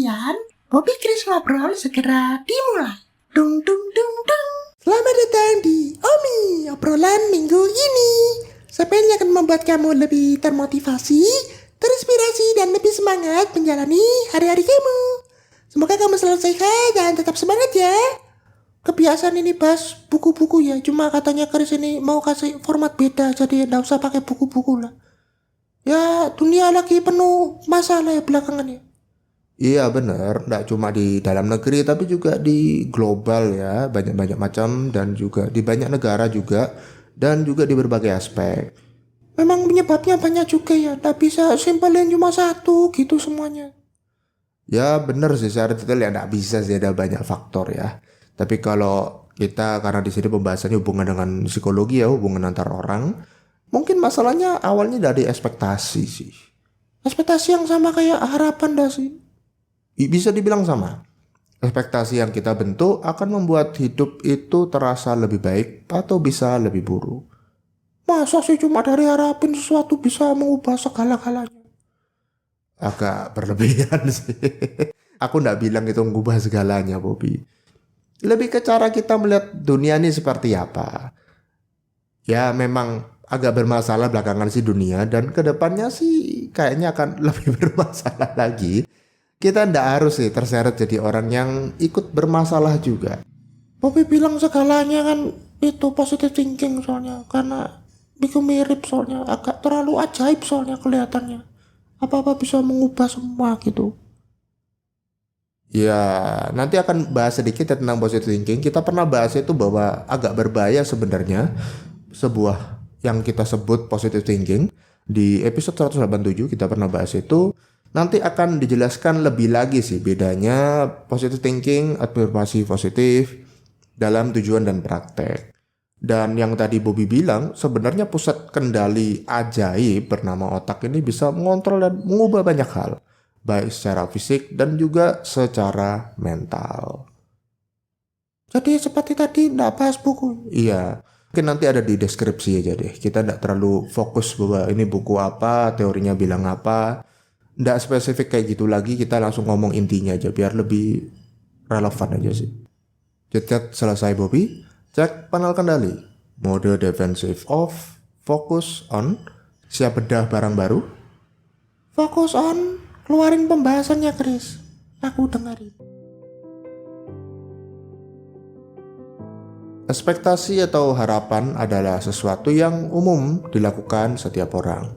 sekalian, Bobby Chris ngobrol segera dimulai. Dung dung dung dung. Selamat datang di Omi, obrolan minggu ini. Sampai akan membuat kamu lebih termotivasi, terinspirasi, dan lebih semangat menjalani hari-hari kamu. Semoga kamu selalu sehat dan tetap semangat ya. Kebiasaan ini bahas buku-buku ya, cuma katanya Chris ini mau kasih format beda, jadi nggak usah pakai buku-buku lah. Ya, dunia lagi penuh masalah ya belakangan ya. Iya benar, nggak cuma di dalam negeri tapi juga di global ya, banyak-banyak macam dan juga di banyak negara juga dan juga di berbagai aspek. Memang penyebabnya banyak juga ya, nggak bisa simpelin cuma satu gitu semuanya. Ya benar sih, secara detail ya nggak bisa sih, ada banyak faktor ya. Tapi kalau kita karena di sini pembahasannya hubungan dengan psikologi ya, hubungan antar orang, mungkin masalahnya awalnya dari ekspektasi sih. Ekspektasi yang sama kayak harapan dah sih. Bisa dibilang sama. Ekspektasi yang kita bentuk akan membuat hidup itu terasa lebih baik atau bisa lebih buruk. Masa sih cuma dari harapin sesuatu bisa mengubah segala-galanya? Agak berlebihan sih. Aku nggak bilang itu mengubah segalanya, Bobby. Lebih ke cara kita melihat dunia ini seperti apa. Ya memang agak bermasalah belakangan sih dunia, dan kedepannya sih kayaknya akan lebih bermasalah lagi. Kita ndak harus sih terseret jadi orang yang ikut bermasalah juga. Bobby bilang segalanya kan itu positive thinking soalnya, karena bikin mirip soalnya, agak terlalu ajaib soalnya kelihatannya. Apa-apa bisa mengubah semua gitu. Ya nanti akan bahas sedikit ya tentang positive thinking. Kita pernah bahas itu bahwa agak berbahaya sebenarnya sebuah yang kita sebut positive thinking. Di episode 187 kita pernah bahas itu. Nanti akan dijelaskan lebih lagi sih bedanya positive thinking, afirmasi positif dalam tujuan dan praktek. Dan yang tadi Bobby bilang, sebenarnya pusat kendali ajaib bernama otak ini bisa mengontrol dan mengubah banyak hal, baik secara fisik dan juga secara mental. Jadi seperti tadi nggak bahas buku. Iya, mungkin nanti ada di deskripsi aja deh. Kita nggak terlalu fokus bahwa ini buku apa, teorinya bilang apa. Nggak spesifik kayak gitu lagi, kita langsung ngomong intinya aja biar lebih relevan aja sih. Cet selesai Bobby, cek panel kendali. Mode defensive off, fokus on, siap bedah barang baru. Fokus on, keluarin pembahasannya Chris. Aku dengerin. Ekspektasi atau harapan adalah sesuatu yang umum dilakukan setiap orang.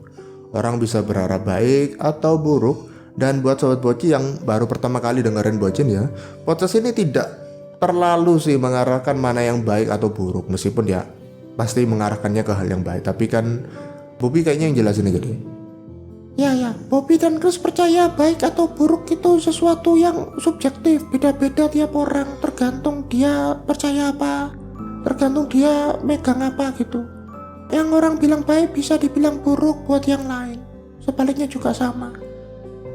Orang bisa berharap baik atau buruk, dan buat sobat Boci yang baru pertama kali dengerin Bocin ya, podcast ini tidak terlalu sih mengarahkan mana yang baik atau buruk, meskipun ya pasti mengarahkannya ke hal yang baik, tapi kan Bobby kayaknya yang jelasin aja deh. Ya, Bobby dan Chris percaya baik atau buruk itu sesuatu yang subjektif, beda-beda tiap orang, tergantung dia percaya apa, tergantung dia megang apa gitu. Yang orang bilang baik bisa dibilang buruk buat yang lain, sebaliknya juga sama.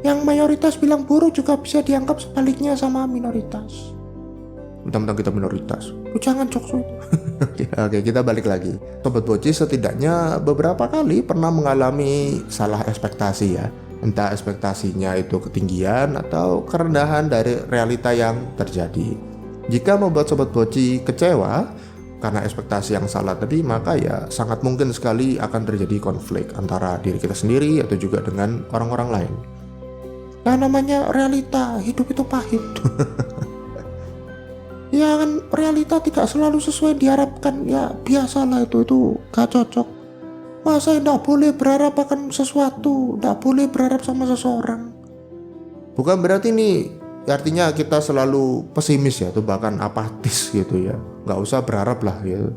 Yang mayoritas bilang buruk juga bisa dianggap sebaliknya sama minoritas. Mentang-mentang kita minoritas. Jangan jokes itu. Oke, kita balik lagi. Sobat Boci setidaknya beberapa kali pernah mengalami salah ekspektasi ya. Entah ekspektasinya itu ketinggian atau kerendahan dari realita yang terjadi. Jika membuat Sobat Boci kecewa karena ekspektasi yang salah tadi, maka ya sangat mungkin sekali akan terjadi konflik antara diri kita sendiri atau juga dengan orang-orang lain. Nah, namanya realita, hidup itu pahit. Ya kan, realita tidak selalu sesuai diharapkan. Ya biasalah itu gak cocok. Masa tidak boleh berharap akan sesuatu, tidak boleh berharap sama seseorang. Bukan berarti nih artinya kita selalu pesimis ya, atau bahkan apatis gitu ya. Nggak usah berharap lah gitu.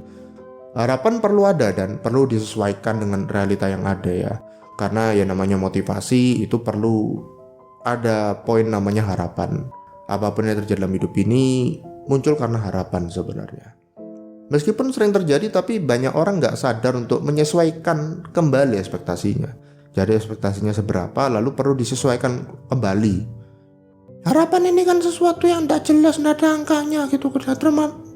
Harapan perlu ada dan perlu disesuaikan dengan realita yang ada ya. Karena ya namanya motivasi itu perlu ada poin namanya harapan. Apapun yang terjadi dalam hidup ini muncul karena harapan sebenarnya. Meskipun sering terjadi, tapi banyak orang nggak sadar untuk menyesuaikan kembali ekspektasinya. Jadi ekspektasinya seberapa, lalu perlu disesuaikan kembali. Harapan ini kan sesuatu yang tidak jelas, tidak ada angkanya gitu.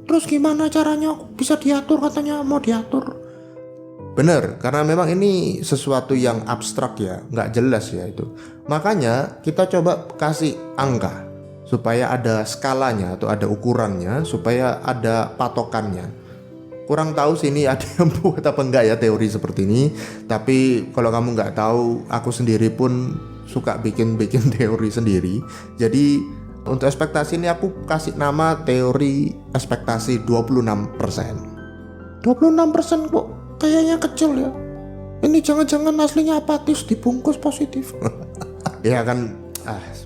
Terus gimana caranya bisa diatur, katanya mau diatur. Bener, karena memang ini sesuatu yang abstrak ya, nggak jelas ya itu. Makanya kita coba kasih angka. supaya ada skalanya atau ada ukurannya, supaya ada patokannya. Kurang tahu sih ini ada yang buat apa enggak ya teori seperti ini. Tapi kalau kamu nggak tahu, aku sendiri pun suka bikin teori sendiri. Jadi untuk ekspektasi ini aku kasih nama teori ekspektasi 26%. 26% kok kayaknya kecil ya. Ini jangan-jangan aslinya apatis dibungkus positif. Ya kan,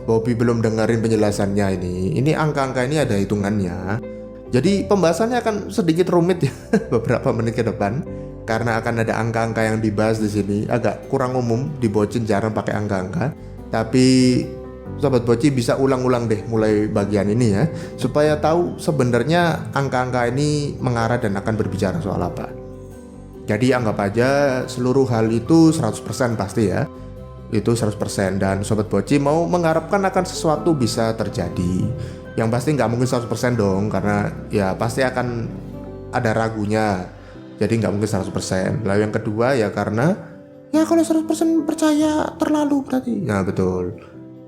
Bobby belum dengerin penjelasannya ini. Ini angka-angka ini ada hitungannya. Jadi pembahasannya akan sedikit rumit ya beberapa menit ke depan. Karena akan ada angka-angka yang dibahas di sini. Agak kurang umum, di Bocin jarang pakai angka-angka. Tapi Sobat Boci bisa ulang-ulang deh mulai bagian ini ya, supaya tahu sebenarnya angka-angka ini mengarah dan akan berbicara soal apa. Jadi anggap aja seluruh hal itu 100% pasti ya. Itu 100% dan Sobat Boci mau mengharapkan akan sesuatu bisa terjadi. Yang pasti nggak mungkin 100% dong, karena ya pasti akan ada ragunya. Jadi nggak mungkin 100%. Lalu yang kedua ya karena ya kalau 100% percaya terlalu berarti. Nah betul.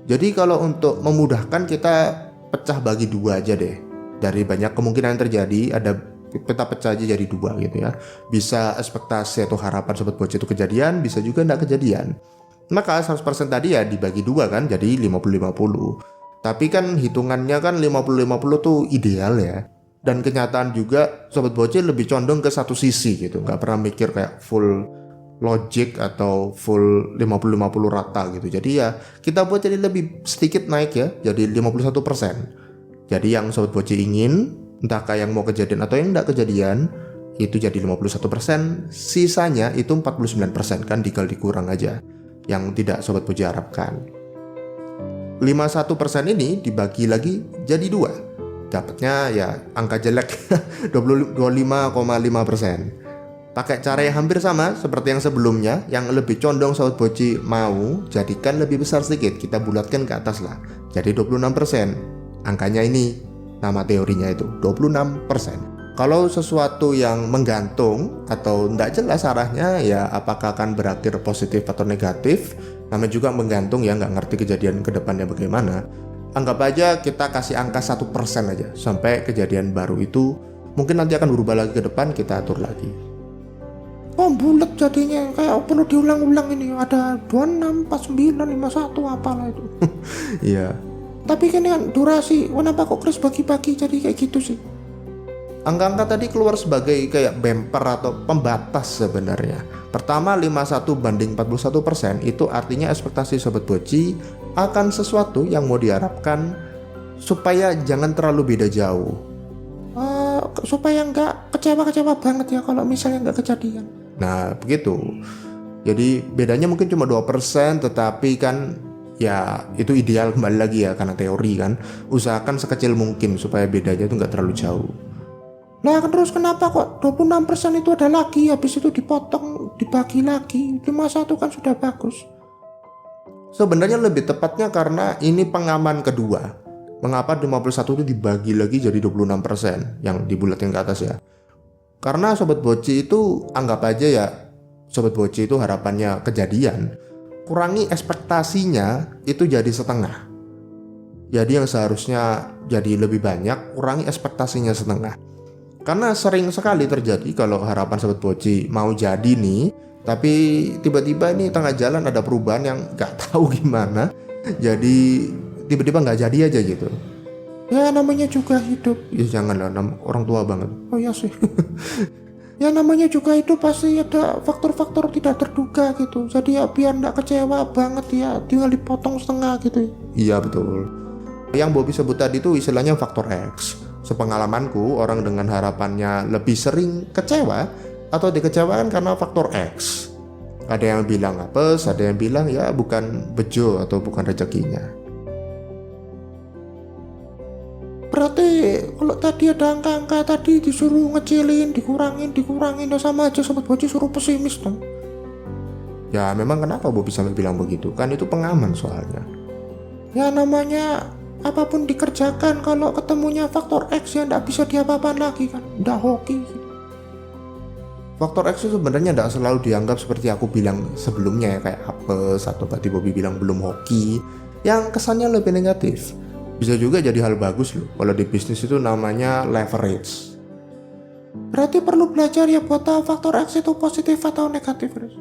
Jadi kalau untuk memudahkan kita pecah bagi dua aja deh. Dari banyak kemungkinan yang terjadi, ada kita pecah aja jadi dua gitu ya. Bisa ekspektasi atau harapan Sobat Boci itu kejadian, bisa juga enggak kejadian. Maka 100% tadi ya dibagi dua kan, jadi 50-50. Tapi kan hitungannya kan 50-50 tuh ideal ya. Dan kenyataan juga Sobat Boci lebih condong ke satu sisi gitu. Nggak pernah mikir kayak full logic atau full 50-50 rata gitu. Jadi ya kita buat jadi lebih sedikit naik ya, jadi 51%. Jadi yang Sobat Boci ingin, entah kayak yang mau kejadian atau yang enggak kejadian, itu jadi 51%, sisanya itu 49%, kan tinggal dikurang aja yang tidak Sobat Boci harapkan. 51% ini dibagi lagi jadi 2. Dapatnya ya angka jelek 25,5%. Pakai cara yang hampir sama seperti yang sebelumnya, yang lebih condong Sobat Boci mau jadikan lebih besar sedikit, kita bulatkan ke atas lah. Jadi 26%. Angkanya ini, nama teorinya itu 26%. Kalau sesuatu yang menggantung atau tidak jelas arahnya, ya apakah akan berakhir positif atau negatif, namanya juga menggantung ya, nggak ngerti kejadian ke depannya bagaimana. Anggap aja kita kasih angka 1% aja, sampai kejadian baru itu mungkin nanti akan berubah lagi ke depan, kita atur lagi. Oh bulat jadinya, kayak perlu diulang-ulang ini, ada 26, 49, 51 apalah itu. Iya. Tapi kan durasi, kenapa kok Chris bagi-bagi jadi kayak gitu sih? Angka-angka tadi keluar sebagai kayak bumper atau pembatas sebenarnya. Pertama 51 banding 41%, itu artinya ekspektasi Sobat Boci akan sesuatu yang mau diharapkan supaya jangan terlalu beda jauh. Supaya nggak kecewa-kecewa banget ya kalau misalnya nggak kejadian. Nah begitu. Jadi bedanya mungkin cuma 2%, tetapi kan ya itu ideal, kembali lagi ya karena teori kan. Usahakan sekecil mungkin supaya bedanya itu nggak terlalu jauh. Nah terus kenapa kok 26% itu ada lagi, habis itu dipotong, dibagi lagi. 51 kan sudah bagus. Sebenarnya lebih tepatnya karena ini pengaman kedua. Mengapa 51 itu dibagi lagi jadi 26% yang dibulatin ke atas ya? Karena Sobat Boci itu anggap aja ya, Sobat Boci itu harapannya kejadian, kurangi ekspektasinya itu jadi setengah. Jadi yang seharusnya jadi lebih banyak, kurangi ekspektasinya setengah. Karena sering sekali terjadi kalau harapan Sobat Boci mau jadi nih, tapi tiba-tiba ini tengah jalan ada perubahan yang gak tahu gimana, jadi tiba-tiba nggak jadi aja gitu. Ya namanya juga hidup. Ya janganlah, orang tua banget. Oh ya sih. Ya namanya juga hidup pasti ada faktor-faktor tidak terduga gitu. Jadi ya biar nggak kecewa banget ya, tinggal dipotong setengah gitu. Iya betul. Yang Bobby sebut tadi itu istilahnya faktor X. Sepengalamanku, orang dengan harapannya lebih sering kecewa atau dikecewakan karena faktor X. Ada yang bilang apes, ada yang bilang ya bukan bejo atau bukan rezekinya. Berarti kalau tadi ada angka-angka tadi disuruh ngecilin, dikurangin ya sama aja Sobat Boci suruh pesimis dong. Ya memang kenapa Bobby sampai bilang begitu, kan itu pengaman soalnya. Ya namanya apapun dikerjakan kalau ketemunya faktor X ya nggak bisa diapa-apain lagi kan, udah hoki. Faktor X itu sebenarnya nggak selalu dianggap seperti aku bilang sebelumnya ya, kayak apes atau tadi Bobby bilang belum hoki, yang kesannya lebih negatif. Bisa juga jadi hal bagus loh. Kalau di bisnis itu namanya leverage. Berarti perlu belajar ya buat tahu faktor X itu positif atau negatif, Chris.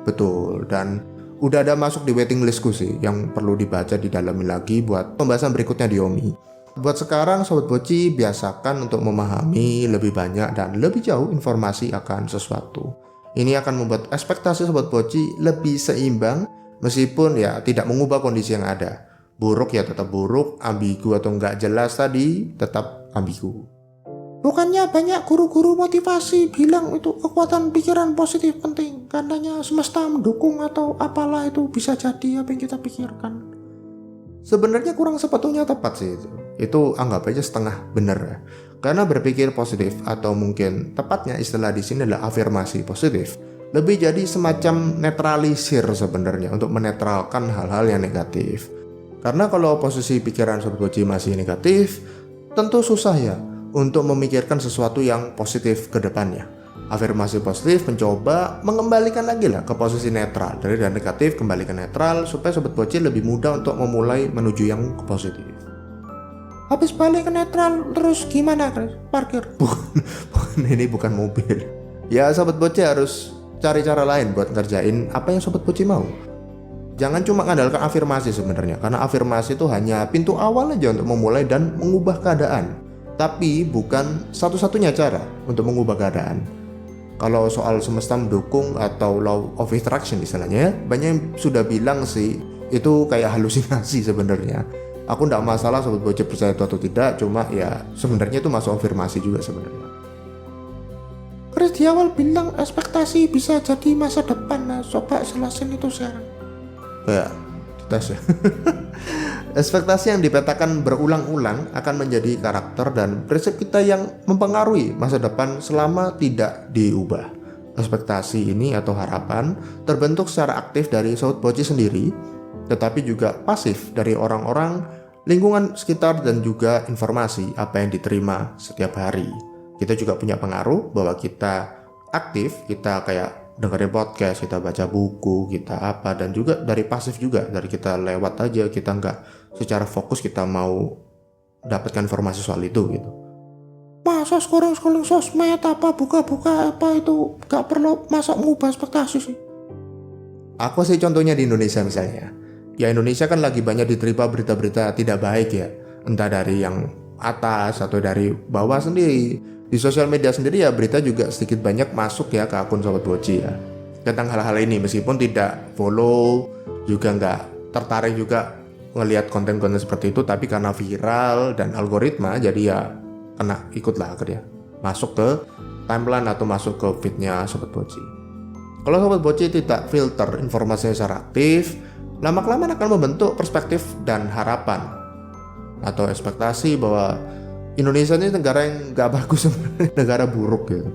Betul, dan udah ada masuk di waiting listku sih yang perlu dibaca didalami lagi buat pembahasan berikutnya di Omi. Buat sekarang Sobat Boci, biasakan untuk memahami lebih banyak dan lebih jauh informasi akan sesuatu. Ini akan membuat ekspektasi Sobat Boci lebih seimbang meskipun ya tidak mengubah kondisi yang ada. Buruk ya tetap buruk, ambigu atau nggak jelas tadi tetap ambigu. Bukannya banyak guru-guru motivasi bilang itu kekuatan pikiran positif penting, karenanya semesta mendukung atau apalah itu bisa jadi apa yang kita pikirkan. Sebenarnya kurang sepatunya tepat sih itu. Itu anggap aja setengah benar ya. Karena berpikir positif atau mungkin tepatnya istilah di sini adalah afirmasi positif, lebih jadi semacam netralisir sebenarnya untuk menetralkan hal-hal yang negatif. Karena kalau posisi pikiran Sobat Boci masih negatif, tentu susah ya untuk memikirkan sesuatu yang positif ke depannya. Afirmasi positif mencoba mengembalikan lagi lah ke posisi netral, dari negatif kembali ke netral supaya Sobat Boci lebih mudah untuk memulai menuju yang positif. Habis balik ke netral terus gimana, Chris? Parkir? Ini bukan mobil. Ya Sobat Boci harus cari cara lain buat ngerjain apa yang Sobat Boci mau. Jangan cuma mengandalkan afirmasi sebenarnya, karena afirmasi itu hanya pintu awal aja untuk memulai dan mengubah keadaan. Tapi bukan satu-satunya cara untuk mengubah keadaan. Kalau soal semesta mendukung atau law of attraction istilahnya, banyak yang sudah bilang sih itu kayak halusinasi sebenarnya. Aku nggak masalah Sobat Boci percaya itu atau tidak, cuma ya sebenarnya itu masuk afirmasi juga sebenarnya. Chris di awal bilang ekspektasi bisa jadi masa depan, nah coba jelasin itu sekarang. Kayak tes ya. Ekspektasi yang dipetakan berulang-ulang akan menjadi karakter dan prinsip kita yang mempengaruhi masa depan selama tidak diubah. Ekspektasi ini atau harapan terbentuk secara aktif dari Sobat Boci sendiri, tetapi juga pasif dari orang-orang, lingkungan sekitar dan juga informasi apa yang diterima setiap hari. Kita juga punya pengaruh bahwa kita aktif, kita kayak dengerin podcast, kita baca buku, kita apa, dan juga dari pasif juga, dari kita lewat aja, kita nggak secara fokus kita mau dapatkan informasi soal itu gitu. Masa scrolling sosmed apa buka-buka apa itu gak perlu masa mengubah ekspektasi sih. Aku sih contohnya di Indonesia misalnya. Ya Indonesia kan lagi banyak diterima berita-berita tidak baik ya, entah dari yang atas atau dari bawah sendiri. Di sosial media sendiri ya berita juga sedikit banyak masuk ya ke akun Sobat Boci ya tentang hal-hal ini, meskipun tidak follow, juga nggak tertarik juga ngelihat konten-konten seperti itu, tapi karena viral dan algoritma jadi ya kena ikutlah akhirnya masuk ke timeline atau masuk ke feednya Sobat Boci. Kalau Sobat Boci tidak filter informasinya secara aktif, lama-kelamaan akan membentuk perspektif dan harapan atau ekspektasi bahwa Indonesia ini negara yang gak bagus sebenarnya, negara buruk gitu.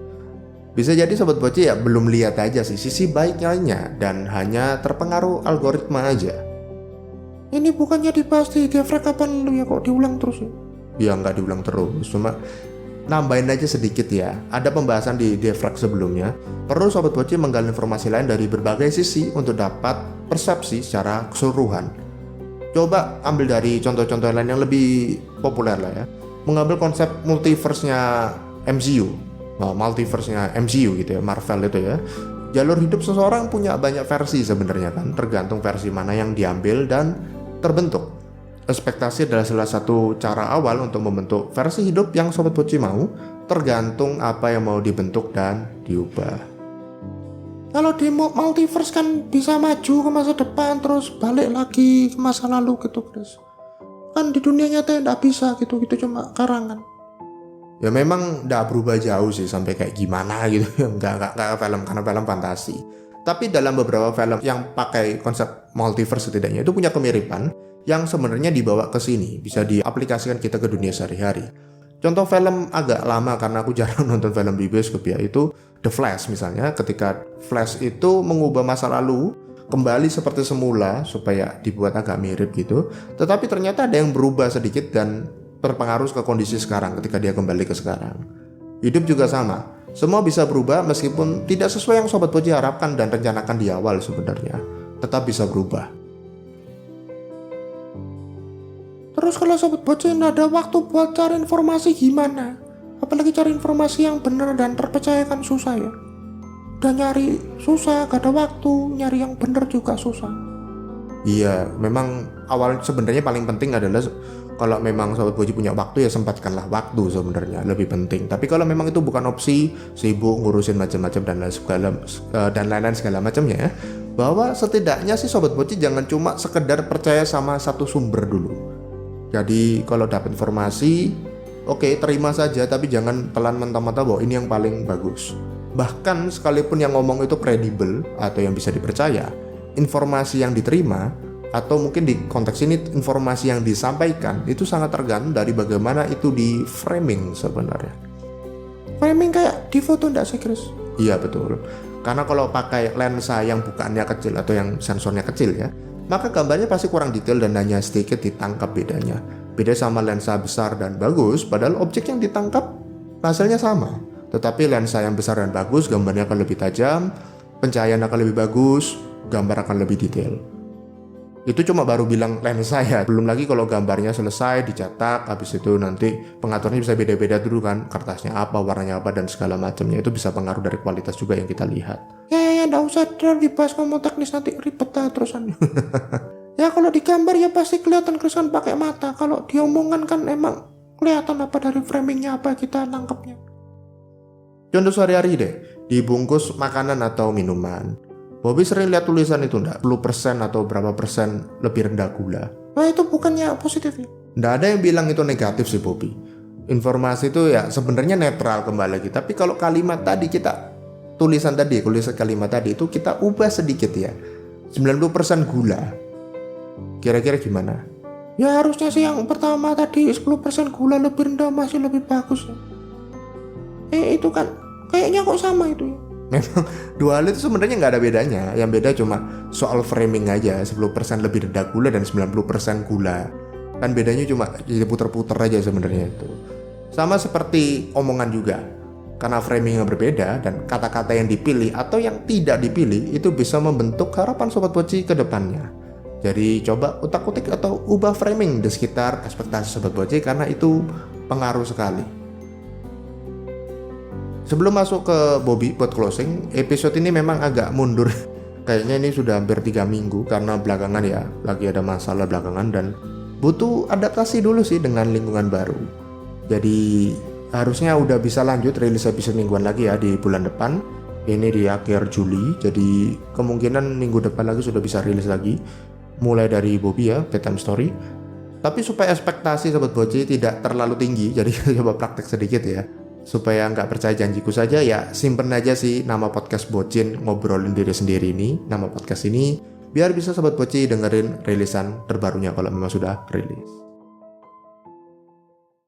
Bisa jadi Sobat Boci ya belum lihat aja sih sisi baiknya dan hanya terpengaruh algoritma aja. Ini bukannya dibahas di Defrag kapan lu ya, kok diulang terus ya? Ya nggak diulang terus, cuma nambahin aja sedikit ya. Ada pembahasan di Defrag sebelumnya. Perlu Sobat Boci menggali informasi lain dari berbagai sisi untuk dapat persepsi secara keseluruhan. Coba ambil dari contoh-contoh lain yang lebih populer lah ya. Mengambil konsep multiverse-nya MCU, multiverse-nya MCU gitu ya, Marvel itu ya. Jalur hidup seseorang punya banyak versi sebenarnya kan, tergantung versi mana yang diambil dan terbentuk. Ekspektasi adalah salah satu cara awal untuk membentuk versi hidup yang Sobat Boci mau, tergantung apa yang mau dibentuk dan diubah. Kalau di multiverse kan bisa maju ke masa depan terus balik lagi ke masa lalu gitu, Chris. Kan di dunia nyata nggak bisa gitu cuma karangan. Ya memang nggak berubah jauh sih sampai kayak gimana gitu, nggak film, karena film fantasi. Tapi dalam beberapa film yang pakai konsep multiverse setidaknya itu punya kemiripan yang sebenarnya dibawa ke sini, bisa diaplikasikan kita ke dunia sehari-hari. Contoh film agak lama karena aku jarang nonton film di bioskop ya, itu The Flash misalnya, ketika Flash itu mengubah masa lalu kembali seperti semula supaya dibuat agak mirip gitu, tetapi ternyata ada yang berubah sedikit dan berpengaruh ke kondisi sekarang ketika dia kembali ke sekarang. Hidup juga sama, semua bisa berubah meskipun tidak sesuai yang Sobat Boci harapkan dan rencanakan di awal sebenarnya, tetap bisa berubah. Terus kalau sobat bocil nggak ada waktu buat cari informasi gimana? Apalagi cari informasi yang benar dan terpercaya kan susah ya. Udah nyari susah, gak ada waktu, nyari yang benar juga susah. Iya, memang awal sebenarnya paling penting adalah kalau memang sobat boji punya waktu ya sempatkanlah waktu sebenarnya lebih penting. Tapi kalau memang itu bukan opsi, sibuk ngurusin macam-macam dan lain-lain segala macamnya ya, bahwa setidaknya sih sobat boji jangan cuma sekedar percaya sama satu sumber dulu. Jadi kalau dapat informasi, oke, terima saja, tapi jangan telan mentah-mentah bahwa ini yang paling bagus. Bahkan sekalipun yang ngomong itu kredibel atau yang bisa dipercaya, informasi yang diterima atau mungkin di konteks ini informasi yang disampaikan itu sangat tergantung dari bagaimana itu di framing sebenarnya. Framing kayak di foto ndak sih Chris? Iya betul. Karena kalau pakai lensa yang bukannya kecil atau yang sensornya kecil ya, maka gambarnya pasti kurang detail dan hanya sedikit ditangkap bedanya. Beda sama lensa besar dan bagus, padahal objek yang ditangkap hasilnya sama. Tetapi lensa yang besar dan bagus, gambarnya akan lebih tajam, pencahayaan akan lebih bagus, gambar akan lebih detail. Itu cuma baru bilang lensa ya, belum lagi kalau gambarnya selesai, dicetak, habis itu nanti pengaturnya bisa beda-beda dulu kan, kertasnya apa, warnanya apa, dan segala macamnya. Itu bisa pengaruh dari kualitas juga yang kita lihat. Ya, nggak usah dibahas ngomong teknis nanti ribet terusan. Ya kalau di gambar ya pasti kelihatan Chris kan pakai mata, kalau diomongkan kan emang kelihatan apa dari framingnya apa kita nangkepnya. Contoh sehari-hari deh, dibungkus makanan atau minuman. Bobby sering lihat tulisan itu enggak, 10% atau berapa persen lebih rendah gula. Nah itu bukannya positif ya? Nggak ada yang bilang itu negatif sih Bobby. Informasi itu ya sebenarnya netral kembali lagi. Tapi kalau kalimat tadi tulisan kalimat tadi itu kita ubah sedikit ya. 90% gula. Kira-kira gimana? Ya harusnya sih yang pertama tadi 10% gula lebih rendah masih lebih bagus ya. Itu kan kayaknya kok sama itu ya. Memang dua hal itu sebenarnya nggak ada bedanya. Yang beda cuma soal framing aja. 10% lebih rendah gula dan 90% gula. Kan bedanya cuma jadi puter-puter aja sebenarnya itu. Sama seperti omongan juga. Karena framingnya berbeda dan kata-kata yang dipilih atau yang tidak dipilih itu bisa membentuk harapan Sobat Boci ke depannya. Jadi coba utak-utik atau ubah framing di sekitar ekspektasi Sobat Boci karena itu pengaruh sekali. Sebelum masuk ke Bobby buat closing, episode ini memang agak mundur. Kayaknya ini sudah hampir 3 minggu karena belakangan ya, lagi ada masalah belakangan dan butuh adaptasi dulu sih dengan lingkungan baru. Jadi harusnya udah bisa lanjut rilis episode mingguan lagi ya di bulan depan. Ini di akhir Juli, jadi kemungkinan minggu depan lagi sudah bisa rilis lagi. Mulai dari Bobby ya, bedtime story. Tapi supaya ekspektasi Sobat Boci tidak terlalu tinggi, jadi coba praktek sedikit ya. Supaya nggak percaya janjiku saja ya simpen aja sih nama podcast Bocin ngobrolin diri sendiri ini, nama podcast ini, biar bisa Sobat Boci dengerin rilisan terbarunya kalau memang sudah rilis.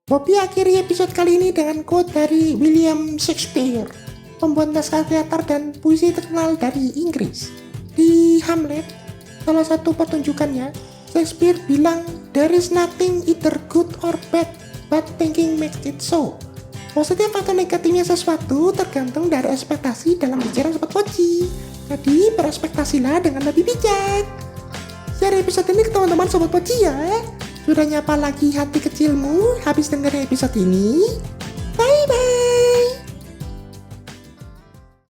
Bobby akhiri episode kali ini dengan quote dari William Shakespeare, pembuat naskah teater dan puisi terkenal dari Inggris. Di Hamlet, salah satu pertunjukannya, Shakespeare bilang, "There is nothing either good or bad, but thinking makes it so." Positif atau negatifnya sesuatu tergantung dari ekspektasi dalam bicara Sobat Boci. Jadi berespektasilah dengan lebih bijak. Share episode ini ke teman-teman Sobat Boci ya. Sudah nyapa lagi hati kecilmu habis dengerin episode ini?